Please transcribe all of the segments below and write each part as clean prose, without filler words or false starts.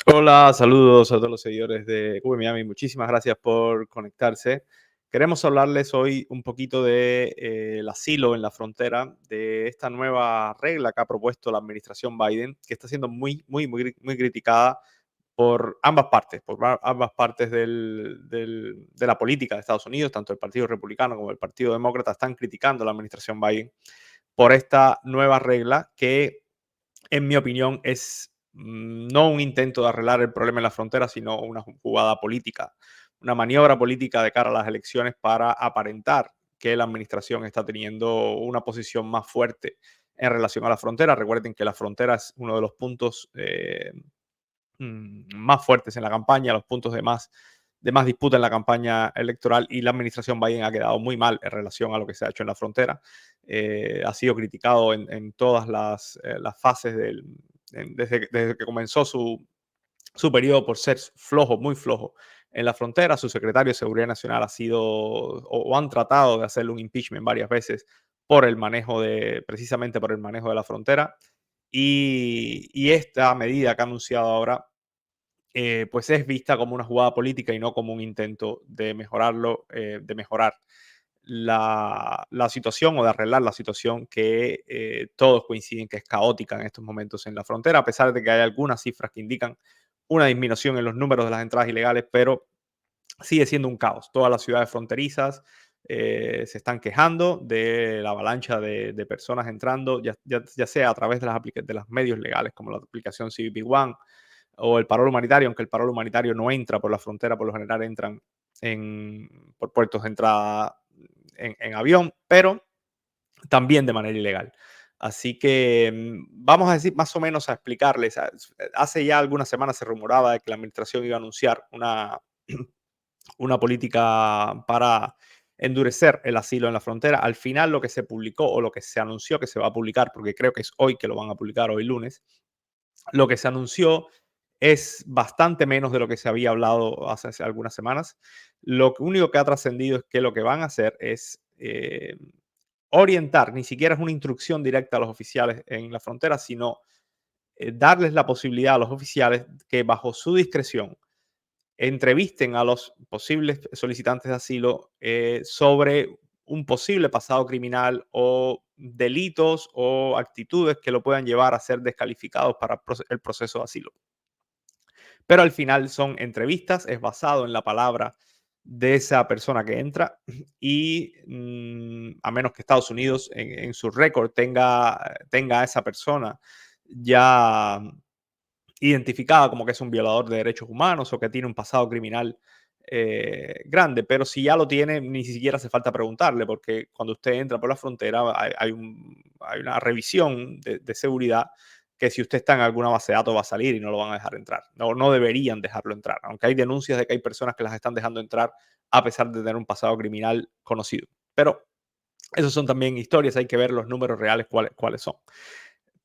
Hola, saludos a todos los seguidores de Cuba Miami. Muchísimas gracias por conectarse. Queremos hablarles hoy un poquito de el asilo en la frontera, de esta nueva regla que ha propuesto la administración Biden, que está siendo muy criticada por ambas partes, ambas partes de la política de Estados Unidos, tanto el Partido Republicano como el Partido Demócrata están criticando a la administración Biden por esta nueva regla que, en mi opinión, es no un intento de arreglar el problema en la frontera, sino una jugada política, una maniobra política de cara a las elecciones para aparentar que la administración está teniendo una posición más fuerte en relación a la frontera. Recuerden que la frontera es uno de los puntos más fuertes en la campaña, los puntos de más disputa en la campaña electoral, y la administración Biden ha quedado muy mal en relación a lo que se ha hecho en la frontera. Ha sido criticado en todas las fases desde que comenzó su periodo por ser flojo, muy flojo en la frontera. Su secretario de Seguridad Nacional ha sido o han tratado de hacerle un impeachment varias veces precisamente por el manejo de la frontera. Y esta medida que ha anunciado ahora, pues es vista como una jugada política y no como un intento de mejorarlo, de mejorar la situación o de arreglar la situación que todos coinciden que es caótica en estos momentos en la frontera, a pesar de que hay algunas cifras que indican una disminución en los números de las entradas ilegales, pero sigue siendo un caos. Todas las ciudades fronterizas se están quejando de la avalancha de personas entrando, ya sea a través de los medios legales, como la aplicación CBP One o el parol humanitario, aunque el parol humanitario no entra por la frontera, por lo general entran por puertos de entrada en avión, pero también de manera ilegal. Así que vamos a decir, más o menos a explicarles. Hace ya algunas semanas se rumoraba de que la administración iba a anunciar una política para endurecer el asilo en la frontera. Al final, lo que se publicó o lo que se anunció que se va a publicar, porque creo que es hoy que lo van a publicar, hoy lunes, lo que se anunció es bastante menos de lo que se había hablado hace algunas semanas. Lo único que ha trascendido es que lo que van a hacer es orientar, ni siquiera es una instrucción directa a los oficiales en la frontera, sino darles la posibilidad a los oficiales que, bajo su discreción, entrevisten a los posibles solicitantes de asilo sobre un posible pasado criminal o delitos o actitudes que lo puedan llevar a ser descalificados para el proceso de asilo. Pero al final son entrevistas, es basado en la palabra de esa persona que entra y a menos que Estados Unidos en su récord tenga a esa persona ya identificada como que es un violador de derechos humanos o que tiene un pasado criminal grande, pero si ya lo tiene, ni siquiera hace falta preguntarle, porque cuando usted entra por la frontera hay una revisión de seguridad que si usted está en alguna base de datos va a salir y no lo van a dejar entrar. No deberían dejarlo entrar, aunque hay denuncias de que hay personas que las están dejando entrar a pesar de tener un pasado criminal conocido. Pero esos son también historias, hay que ver los números reales cuáles son.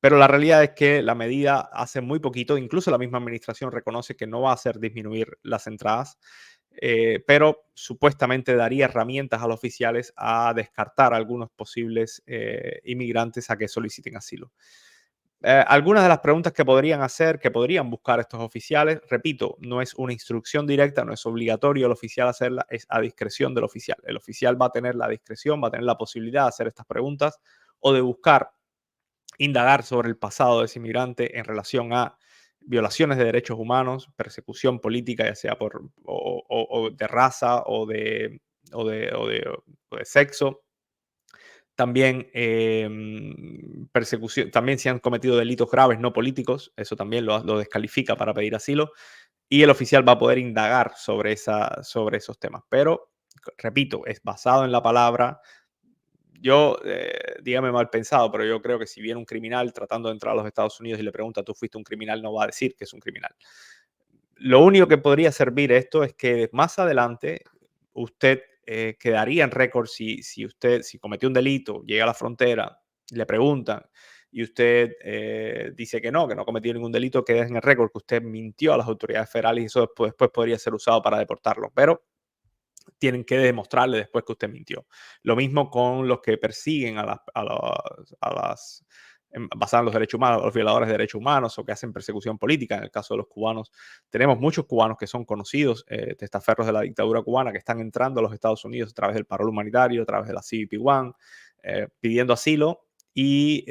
Pero la realidad es que la medida hace muy poquito, incluso la misma administración reconoce que no va a hacer disminuir las entradas, pero supuestamente daría herramientas a los oficiales a descartar a algunos posibles inmigrantes a que soliciten asilo. Algunas de las preguntas que podrían hacer, que podrían buscar estos oficiales, repito, no es una instrucción directa, no es obligatorio el oficial hacerla, es a discreción del oficial. El oficial va a tener la discreción, va a tener la posibilidad de hacer estas preguntas o de buscar indagar sobre el pasado de ese inmigrante en relación a violaciones de derechos humanos, persecución política, ya sea o de raza o de sexo. También persecución, también si han cometido delitos graves no políticos, eso también lo descalifica para pedir asilo. Y el oficial va a poder indagar sobre esos temas. Pero, repito, es basado en la palabra. Yo, dígame mal pensado, pero yo creo que si viene un criminal tratando de entrar a los Estados Unidos y le pregunta, ¿tú fuiste un criminal? No va a decir que es un criminal. Lo único que podría servir esto es que más adelante usted quedaría en récord si cometió un delito, llega a la frontera, le preguntan y usted dice que no cometió ningún delito, queda en el récord que usted mintió a las autoridades federales y eso después podría ser usado para deportarlo. Pero tienen que demostrarle después que usted mintió. Lo mismo con los que persiguen basada en los derechos humanos, los violadores de derechos humanos o que hacen persecución política. En el caso de los cubanos, tenemos muchos cubanos que son conocidos, testaferros de la dictadura cubana, que están entrando a los Estados Unidos a través del parol humanitario, a través de la CBP-1, pidiendo asilo y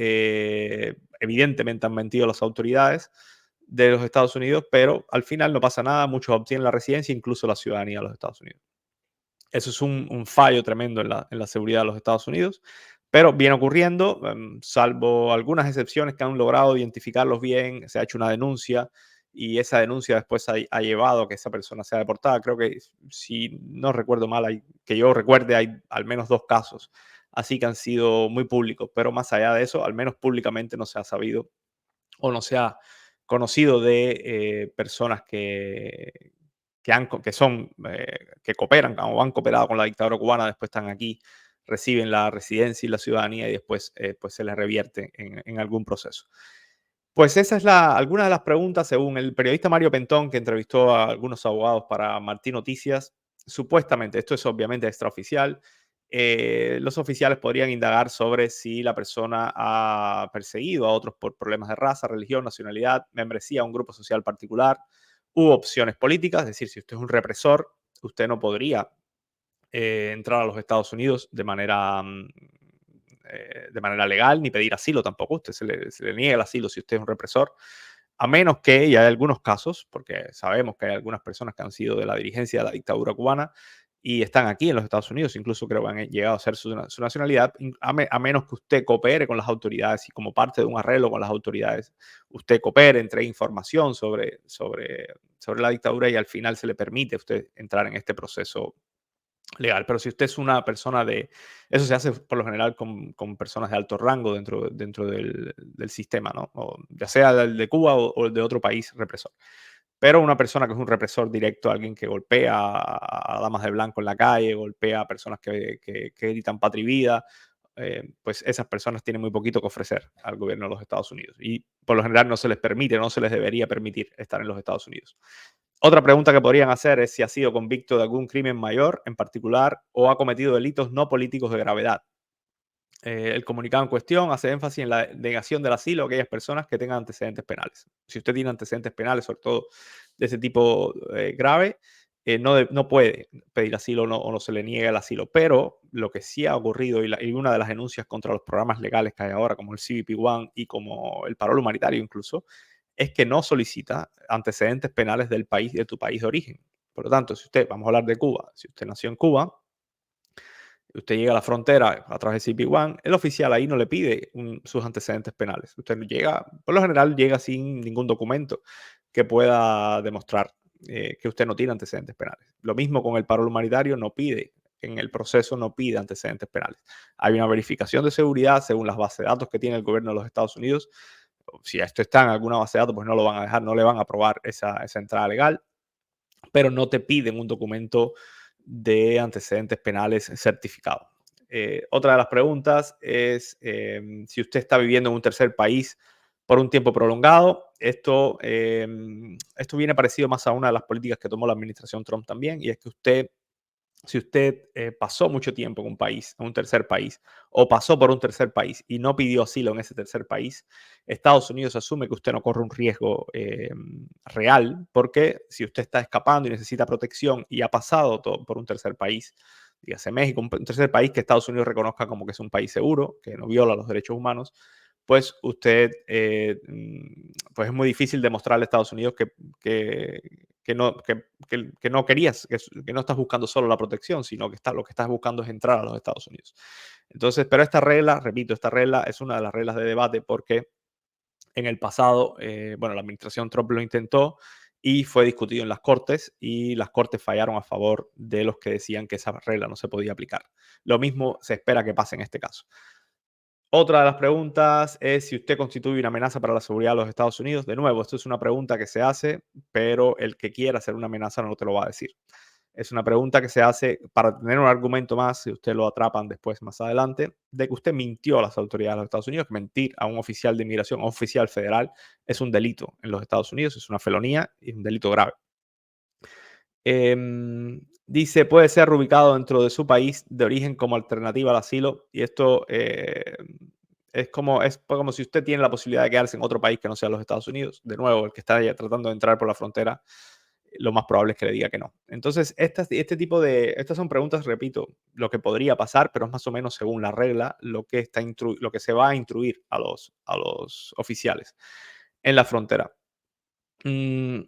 evidentemente han mentido a las autoridades de los Estados Unidos, pero al final no pasa nada, muchos obtienen la residencia, incluso la ciudadanía de los Estados Unidos. Eso es un fallo tremendo en la seguridad de los Estados Unidos, pero viene ocurriendo, salvo algunas excepciones que han logrado identificarlos bien, se ha hecho una denuncia y esa denuncia después ha llevado a que esa persona sea deportada. Creo que, si no recuerdo mal, que yo recuerde, hay al menos 2 casos así que han sido muy públicos, pero más allá de eso, al menos públicamente no se ha sabido o no se ha conocido de personas que cooperan o han cooperado con la dictadura cubana, después están aquí, reciben la residencia y la ciudadanía y después pues se les revierte en algún proceso. Pues esa es alguna de las preguntas, según el periodista Mario Pentón, que entrevistó a algunos abogados para Martín Noticias. Supuestamente, esto es obviamente extraoficial, los oficiales podrían indagar sobre si la persona ha perseguido a otros por problemas de raza, religión, nacionalidad, membresía a un grupo social particular u opciones políticas. Es decir, si usted es un represor, usted no podría entrar a los Estados Unidos de manera legal, ni pedir asilo tampoco. Usted se le niega el asilo si usted es un represor, a menos que, y hay algunos casos, porque sabemos que hay algunas personas que han sido de la dirigencia de la dictadura cubana y están aquí en los Estados Unidos, incluso creo que han llegado a ser su nacionalidad, a menos que usted coopere con las autoridades y como parte de un arreglo con las autoridades, usted coopere, entregue información sobre la dictadura y al final se le permite a usted entrar en este proceso legal. Pero si usted es una persona de... Eso se hace por lo general con personas de alto rango dentro del sistema, ¿no? O ya sea el de Cuba o el de otro país represor. Pero una persona que es un represor directo, alguien que golpea a damas de blanco en la calle, golpea a personas que gritan patria y vida, pues esas personas tienen muy poquito que ofrecer al gobierno de los Estados Unidos. Y por lo general no se les permite, no se les debería permitir estar en los Estados Unidos. Otra pregunta que podrían hacer es si ha sido convicto de algún crimen mayor en particular o ha cometido delitos no políticos de gravedad. El comunicado en cuestión hace énfasis en la negación del asilo a aquellas personas que tengan antecedentes penales. Si usted tiene antecedentes penales, sobre todo de ese tipo grave, no puede pedir asilo o no se le niega el asilo. Pero lo que sí ha ocurrido y una de las denuncias contra los programas legales que hay ahora, como el CBP-1 y como el parol humanitario incluso, es que no solicita antecedentes penales de tu país de origen. Por lo tanto, si usted, vamos a hablar de Cuba, si usted nació en Cuba, usted llega a la frontera a través de CP1, el oficial ahí no le pide sus antecedentes penales. Usted llega, por lo general, llega sin ningún documento que pueda demostrar que usted no tiene antecedentes penales. Lo mismo con el parol humanitario, en el proceso no pide antecedentes penales. Hay una verificación de seguridad según las bases de datos que tiene el gobierno de los Estados Unidos. Si esto está en alguna base de datos, pues no lo van a dejar, no le van a aprobar esa entrada legal, pero no te piden un documento de antecedentes penales certificado. Otra de las preguntas es si usted está viviendo en un tercer país por un tiempo prolongado. Esto viene parecido más a una de las políticas que tomó la administración Trump también, y es que si usted pasó mucho tiempo en un tercer país, o pasó por un tercer país y no pidió asilo en ese tercer país, Estados Unidos asume que usted no corre un riesgo real, porque si usted está escapando y necesita protección y ha pasado por un tercer país, dígase México, un tercer país que Estados Unidos reconozca como que es un país seguro, que no viola los derechos humanos, pues usted, pues es muy difícil demostrarle a Estados Unidos que no querías, que no estás buscando solo la protección, sino que lo que estás buscando es entrar a los Estados Unidos. Entonces, pero esta regla, repito, esta regla es una de las reglas de debate porque en el pasado, bueno, la administración Trump lo intentó y fue discutido en las cortes y las cortes fallaron a favor de los que decían que esa regla no se podía aplicar. Lo mismo se espera que pase en este caso. Otra de las preguntas es si usted constituye una amenaza para la seguridad de los Estados Unidos. De nuevo, esto es una pregunta que se hace, pero el que quiera hacer una amenaza no te lo va a decir. Es una pregunta que se hace para tener un argumento más, si usted lo atrapan después, más adelante, de que usted mintió a las autoridades de los Estados Unidos, que mentir a un oficial de inmigración, a un oficial federal, es un delito en los Estados Unidos, es una felonía y un delito grave. Dice, puede ser reubicado dentro de su país de origen como alternativa al asilo. Y esto Es como si usted tiene la posibilidad de quedarse en otro país que no sea los Estados Unidos. De nuevo, el que está ya tratando de entrar por la frontera, lo más probable es que le diga que no. Entonces, estas son preguntas, repito, lo que podría pasar, pero es más o menos según la regla lo que se va a instruir a los oficiales en la frontera. Mm,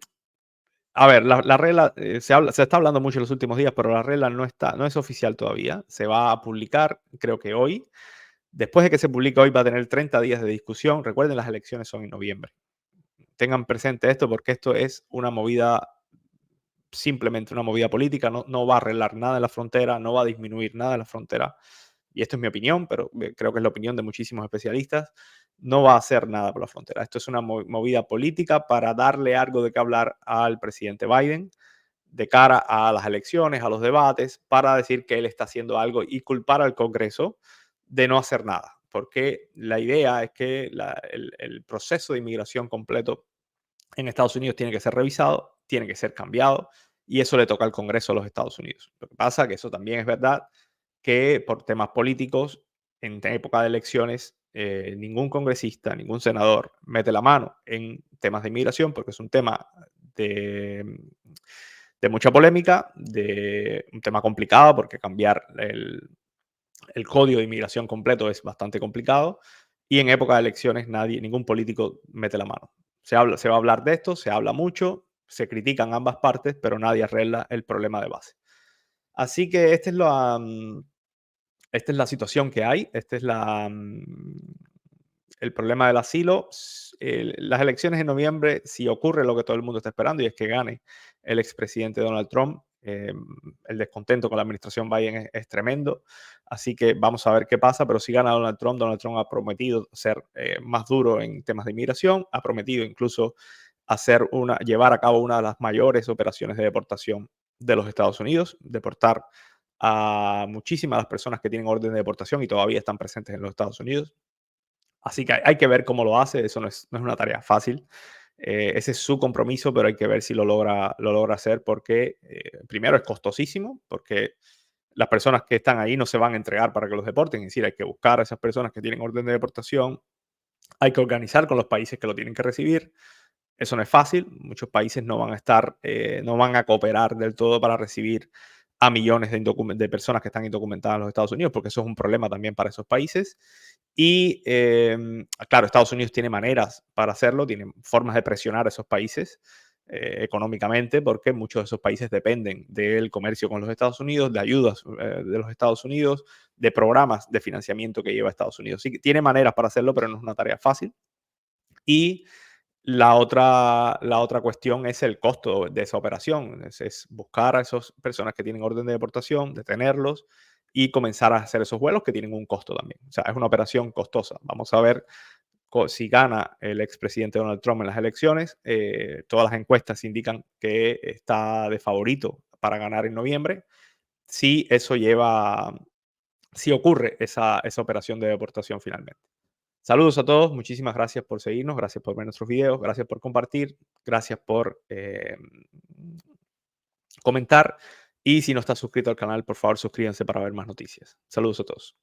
a ver, la regla, se está hablando mucho en los últimos días, pero la regla no es oficial todavía. Se va a publicar, creo que hoy. Después de que se publique hoy, va a tener 30 días de discusión. Recuerden, las elecciones son en noviembre. Tengan presente esto porque esto es una movida, simplemente una movida política. No va a arreglar nada en la frontera, no va a disminuir nada en la frontera. Y esto es mi opinión, pero creo que es la opinión de muchísimos especialistas. No va a hacer nada por la frontera. Esto es una movida política para darle algo de qué hablar al presidente Biden de cara a las elecciones, a los debates, para decir que él está haciendo algo y culpar al Congreso de no hacer nada. Porque la idea es que el proceso de inmigración completo en Estados Unidos tiene que ser revisado, tiene que ser cambiado, y eso le toca al Congreso de los Estados Unidos. Lo que pasa es que eso también es verdad, que por temas políticos, en época de elecciones, ningún congresista, ningún senador mete la mano en temas de inmigración porque es un tema de, de mucha polémica, de un tema complicado porque cambiar el código de inmigración completo es bastante complicado y en época de elecciones ningún político mete la mano. Se va a hablar de esto, se habla mucho, se critican ambas partes, pero nadie arregla el problema de base. Así que esta es la situación que hay, el problema del asilo. Las elecciones en noviembre, si ocurre lo que todo el mundo está esperando y es que gane el expresidente Donald Trump, el descontento con la administración Biden es tremendo. Así que vamos a ver qué pasa, pero si gana Donald Trump ha prometido ser más duro en temas de inmigración, ha prometido incluso llevar a cabo una de las mayores operaciones de deportación de los Estados Unidos, deportar a muchísimas de las personas que tienen orden de deportación y todavía están presentes en los Estados Unidos. Así que hay que ver cómo lo hace, eso no es una tarea fácil. Ese es su compromiso, pero hay que ver si lo logra hacer porque primero es costosísimo, porque las personas que están ahí no se van a entregar para que los deporten, es decir, hay que buscar a esas personas que tienen orden de deportación, hay que organizar con los países que lo tienen que recibir. Eso no es fácil. Muchos países no van a cooperar del todo para recibir a millones de personas que están indocumentadas en los Estados Unidos, porque eso es un problema también para esos países. Y claro, Estados Unidos tiene maneras para hacerlo, tiene formas de presionar a esos países económicamente, porque muchos de esos países dependen del comercio con los Estados Unidos, de ayudas de los Estados Unidos, de programas de financiamiento que lleva Estados Unidos. Sí que tiene maneras para hacerlo, pero no es una tarea fácil. Y la otra cuestión es el costo de esa operación. Es buscar a esas personas que tienen orden de deportación, detenerlos y comenzar a hacer esos vuelos que tienen un costo también. O sea, es una operación costosa. Vamos a ver si gana el expresidente Donald Trump en las elecciones. Todas las encuestas indican que está de favorito para ganar en noviembre. Si eso si ocurre esa operación de deportación finalmente. Saludos a todos, muchísimas gracias por seguirnos, gracias por ver nuestros videos, gracias por compartir, gracias por comentar y si no estás suscrito al canal, por favor suscríbanse para ver más noticias. Saludos a todos.